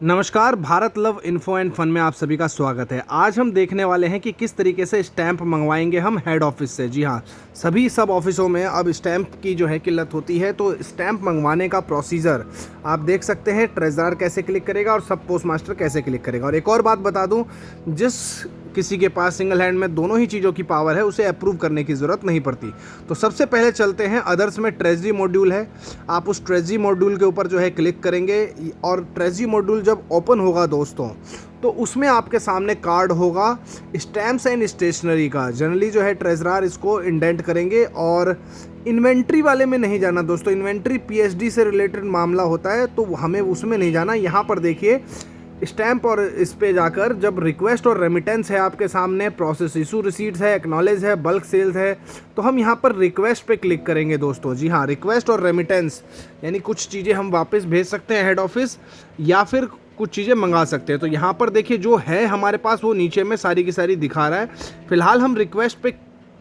नमस्कार, Bharat love info and fun में आप सभी का स्वागत है। आज हम देखने वाले हैं कि किस तरीके से स्टैंप मंगवाएंगे हम हेड ऑफिस से। जी हाँ, सभी सब ऑफिसों में अब स्टैंप की जो है किल्लत होती है, तो स्टैंप मंगवाने का प्रोसीजर आप देख सकते हैं। ट्रेजरार कैसे क्लिक करेगा और सब पोस्ट मास्टर कैसे क्लिक करेगा। और एक और बात बता दूं, जिस किसी के पास सिंगल हैंड में दोनों ही चीज़ों की पावर है, उसे अप्रूव करने की ज़रूरत नहीं पड़ती। तो सबसे पहले चलते हैं अदर्स में ट्रेजरी मॉड्यूल है। आप उस ट्रेजरी मॉड्यूल के ऊपर जो है क्लिक करेंगे और ट्रेजरी मॉड्यूल जब ओपन होगा दोस्तों, तो उसमें आपके सामने कार्ड होगा स्टैम्प्स एंड स्टेशनरी का। जनरली जो है ट्रेजरार इसको इंडेंट करेंगे और इन्वेंट्री वाले में नहीं जाना दोस्तों। इन्वेंट्री पीएचडी से रिलेटेड मामला होता है, तो हमें उसमें नहीं जाना। यहाँ पर देखिए स्टैंप और इस पे जाकर जब रिक्वेस्ट और रेमिटेंस है आपके सामने, प्रोसेस इशू रिसीट्स है, एक्नॉलेज है, बल्क सेल्स है, तो हम यहाँ पर रिक्वेस्ट पे क्लिक करेंगे दोस्तों। जी हाँ, रिक्वेस्ट और रेमिटेंस यानी कुछ चीज़ें हम वापस भेज सकते हैं हेड ऑफिस, या फिर कुछ चीज़ें मंगा सकते हैं। तो यहाँ पर देखिए जो है हमारे पास वो नीचे में सारी की सारी दिखा रहा है। फिलहाल हम रिक्वेस्ट पे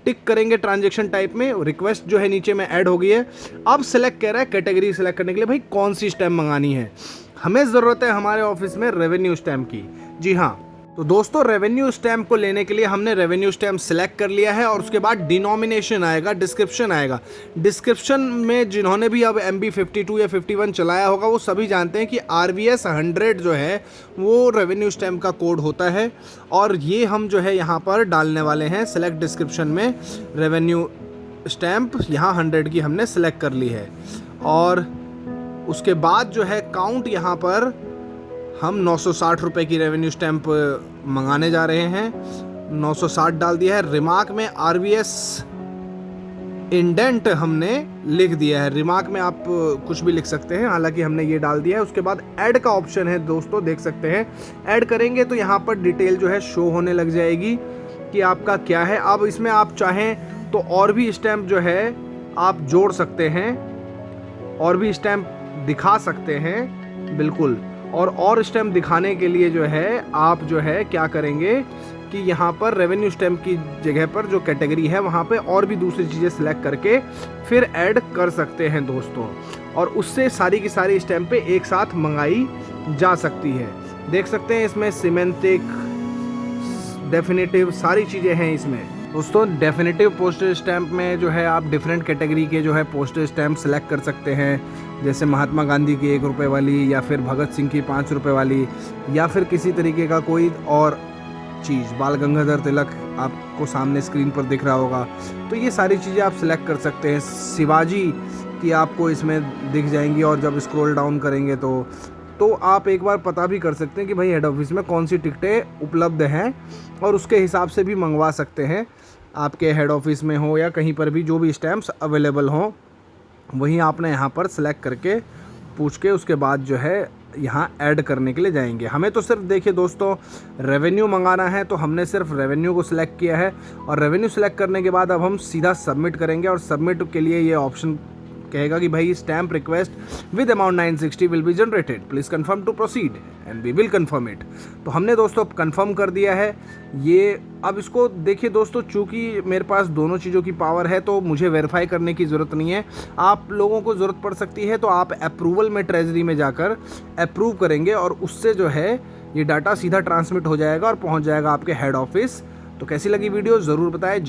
टिक करेंगे ट्रांजेक्शन टाइप में। रिक्वेस्ट जो है नीचे में ऐड हो गई है। अब सेलेक्ट कह रहा है कैटेगरी सेलेक्ट करने के लिए, भाई कौन सी स्टैम्प मंगानी है। हमें ज़रूरत है हमारे ऑफिस में रेवेन्यू स्टैम्प की। जी हाँ, तो दोस्तों रेवेन्यू स्टैम्प को लेने के लिए हमने रेवेन्यू स्टैम्प सेलेक्ट कर लिया है और उसके बाद डिनोमिनेशन आएगा, डिस्क्रिप्शन आएगा। डिस्क्रिप्शन में जिन्होंने भी अब MB52 या 51 चलाया होगा वो सभी जानते हैं कि RVS 100 जो है वो रेवेन्यू स्टैम्प का कोड होता है, और ये हम जो है यहाँ पर डालने वाले हैं सेलेक्ट डिस्क्रिप्शन में। रेवेन्यू स्टैम्प यहाँ 100 की हमने सेलेक्ट कर ली है, और उसके बाद जो है काउंट यहाँ पर हम 960 रुपये की रेवेन्यू स्टैम्प मंगाने जा रहे हैं। 960 डाल दिया है। रिमार्क में RVS इंडेंट हमने लिख दिया है। रिमार्क में आप कुछ भी लिख सकते हैं, हालांकि हमने ये डाल दिया है। उसके बाद ऐड का ऑप्शन है दोस्तों, देख सकते हैं। ऐड करेंगे तो यहाँ पर डिटेल जो है शो होने लग जाएगी कि आपका क्या है। अब इसमें आप चाहें तो और भी स्टैम्प जो है आप जोड़ सकते हैं, और भी स्टैम्प दिखा सकते हैं, बिल्कुल। और स्टैम्प दिखाने के लिए जो है आप जो है क्या करेंगे कि यहाँ पर रेवेन्यू स्टैम्प की जगह पर जो कैटेगरी है वहाँ पे और भी दूसरी चीज़ें सेलेक्ट करके फिर ऐड कर सकते हैं दोस्तों, और उससे सारी की सारी स्टैम्प पे एक साथ मंगाई जा सकती है। देख सकते हैं इसमें सिमेंटिक, डेफिनेटिव सारी चीज़ें हैं इसमें दोस्तों। डेफिनेटिव पोस्टेज स्टैंप में जो है आप डिफरेंट कैटेगरी के जो है पोस्टेज स्टैंप सेलेक्ट कर सकते हैं, जैसे महात्मा गांधी की 1 रुपये वाली, या फिर भगत सिंह की 5 रुपये वाली, या फिर किसी तरीके का कोई और चीज़। बाल गंगाधर तिलक आपको सामने स्क्रीन पर दिख रहा होगा, तो ये सारी चीज़ें आप सेलेक्ट कर सकते हैं। शिवाजी की आपको इसमें दिख जाएंगी, और जब स्क्रॉल डाउन करेंगे तो आप एक बार पता भी कर सकते हैं कि भाई हेड ऑफिस में कौन सी टिकटें उपलब्ध हैं, और उसके हिसाब से भी मंगवा सकते हैं। आपके हेड ऑफिस में हो या कहीं पर भी जो भी स्टैम्प्स अवेलेबल हों, वहीं आपने यहाँ पर सेलेक्ट करके पूछ के उसके बाद जो है यहाँ ऐड करने के लिए जाएंगे। हमें तो सिर्फ देखिए दोस्तों रेवेन्यू मंगाना है, तो हमने सिर्फ रेवेन्यू को सिलेक्ट किया है, और रेवेन्यू सेलेक्ट करने के बाद अब हम सीधा सबमिट करेंगे। और सबमिट के लिए ये ऑप्शन कहेगा कि भाई stamp request with amount 960 will be generated, please confirm to proceed and we will confirm it. तो हमने दोस्तों कंफर्म कर दिया है ये। अब इसको देखिए दोस्तों, चूँकि मेरे पास दोनों चीज़ों की पावर है तो मुझे वेरीफाई करने की ज़रूरत नहीं है। आप लोगों को ज़रूरत पड़ सकती है, तो आप अप्रूवल में ट्रेजरी में जाकर अप्रूव करेंगे, और उससे जो है ये डाटा सीधा ट्रांसमिट हो जाएगा और पहुँच जाएगा आपके हेड ऑफिस। तो कैसी लगी वीडियो ज़रूर बताएं।